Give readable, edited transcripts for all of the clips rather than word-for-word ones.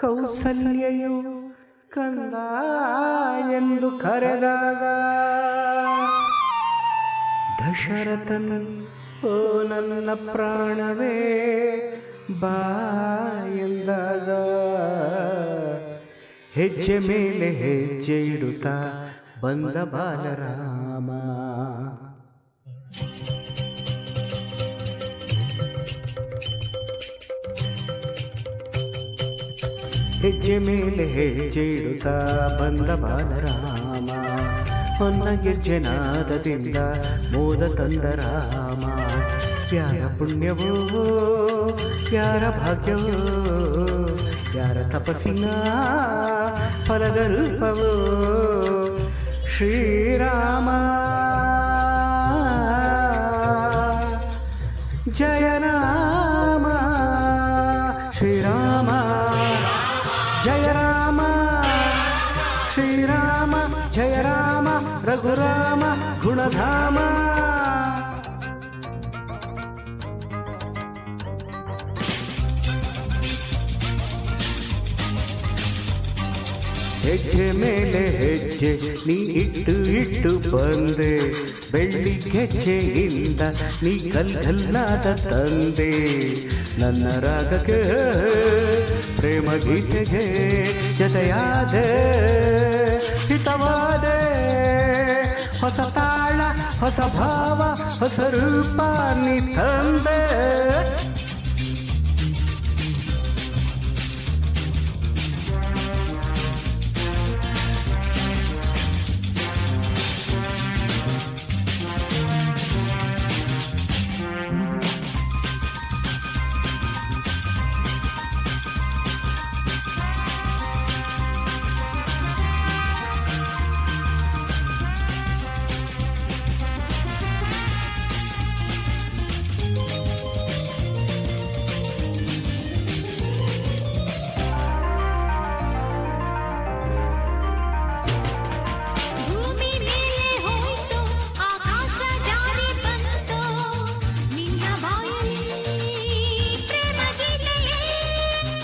ಕೌಸಲ್ಯೆಯು ಕಂದ ಎಂದು ಕರೆದಾಗ ದಶರಥನು ಓ ನನ್ನ ಪ್ರಾಣವೇ ಬಾ ಎಂದಾಗ ಹೆಜ್ಜೆ ಮೇಲೆ ಹೆಜ್ಜೆ ಇಡುತ್ತಾ ಬಂದ ಬಾಲರಾಮ. ಹೆಜ್ಜೆ ಮೇಲೆ ಹೆಜ್ಜೆ ಇಡುತ್ತಾ ಬಂದ ಬಾಲರಾಮ. ಹೊನ್ನ ಗೆಜ್ಜೆ ನಾದದಿಂದ ಮೋದ ತಂದ ರಾಮ. ಯಾರ ಪುಣ್ಯವೋ ಯಾರ ಭಾಗ್ಯವೋ ಯಾರ ತಪಸ್ಸಿನ ಫಲದ ರೂಪವೋ ಶ್ರೀರಾಮ. ಜಯ ರಾಮ ಶ್ರೀರಾಮ ಜಯ ರಾಮ ಶ್ರೀರಾಮ ಜಯ ರಾಮ ರಘುರಾಮ ಗುಣಧಾಮ. ಹೆಜ್ಜೆ ಮೇಲೆ ಹೆಜ್ಜೆ ನೀ ಇಟ್ಟು ಇಟ್ಟು ಬಂದೆ. ಬೆಳ್ಳಿ ಗೆಜ್ಜೆಯಿಂದ ನೀ ಕಲ್ಗಲ್ಲಾದ ತಂದೆ. ನನ್ನ ರಾಗಕ್ಕೆ ಪ್ರೇಮ ಗೀತೆಗೆ ಜತೆಯಾದೆ ಹಿತವಾದೆ. ಹೊಸ ತಾಳ ಹೊಸ ಭಾವ ಹೊಸ ರೂಪ ನೀ ತಂದೆ.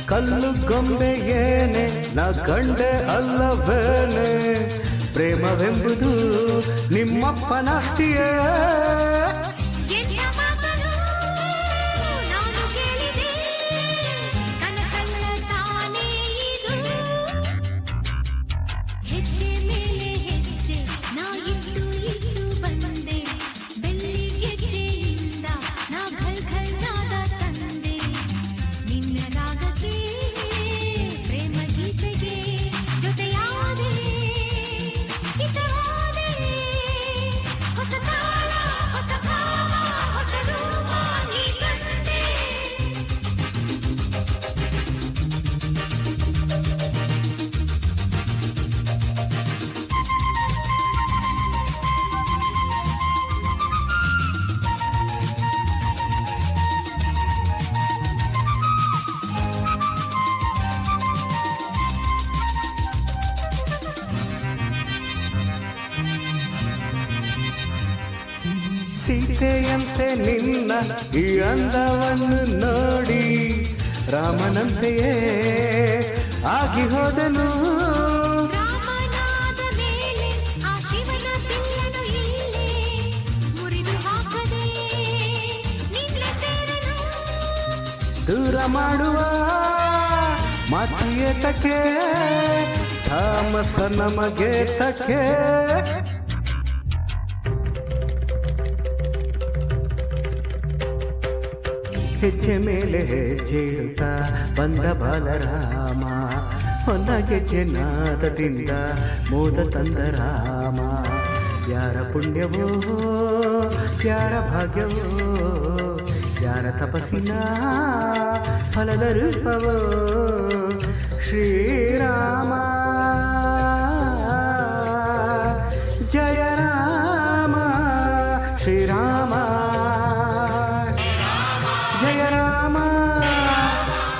ಕಲ್ಲು ಗೊಂಬೆ ಏನೆ ನಾ ಕಂಡೆ ಅಲ್ಲವೇನೆ. ಪ್ರೇಮವೆಂಬುದು ನಿಮ್ಮಪ್ಪನಾಸ್ತಿಯೇ. ಸೀತೆಯಂತೆ ನಿನ್ನ ಈ ಅಂದವನ್ನು ನೋಡಿ ರಾಮನಂತೆಯೇ ಆಗಿ ಹೋದನು. ದೂರ ಮಾಡುವ ಮಾತು ಏತಕ್ಕೆ ತಾಮಸ ನಮಗೆ ತಕ್ಕೆ. ಹೆಜ್ಜೆ ಮೇಲೆ ಹೆಜ್ಜೆ ಇಡುತ್ತಾ ಬಂದ ಬಾಲರಾಮ. ಹೊನ್ನ ಗೆಜ್ಜೆ ನಾದದಿಂದ ಮೋದ ತಂದ ರಾಮ. ಯಾರ ಪುಣ್ಯವೋ ಯಾರ ಭಾಗ್ಯವೋ ಯಾರ ತಪಸ್ಸಿನ ಫಲದ ರೂಪವೋ ಶ್ರೀರಾಮ. ಜಯ ರಾಮ ಶ್ರೀರಾಮ ಜಯ ರಾಮ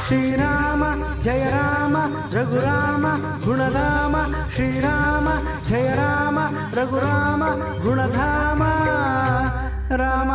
ಶ್ರೀರಾಮ ಜಯ ರಾಮ ರಘುರಾಮ ಗುಣಧಾಮ. ಶ್ರೀರಾಮ ಜಯ ರಾಮ ರಘುರಾಮ ಗುಣಧಾಮ. ರಾಮ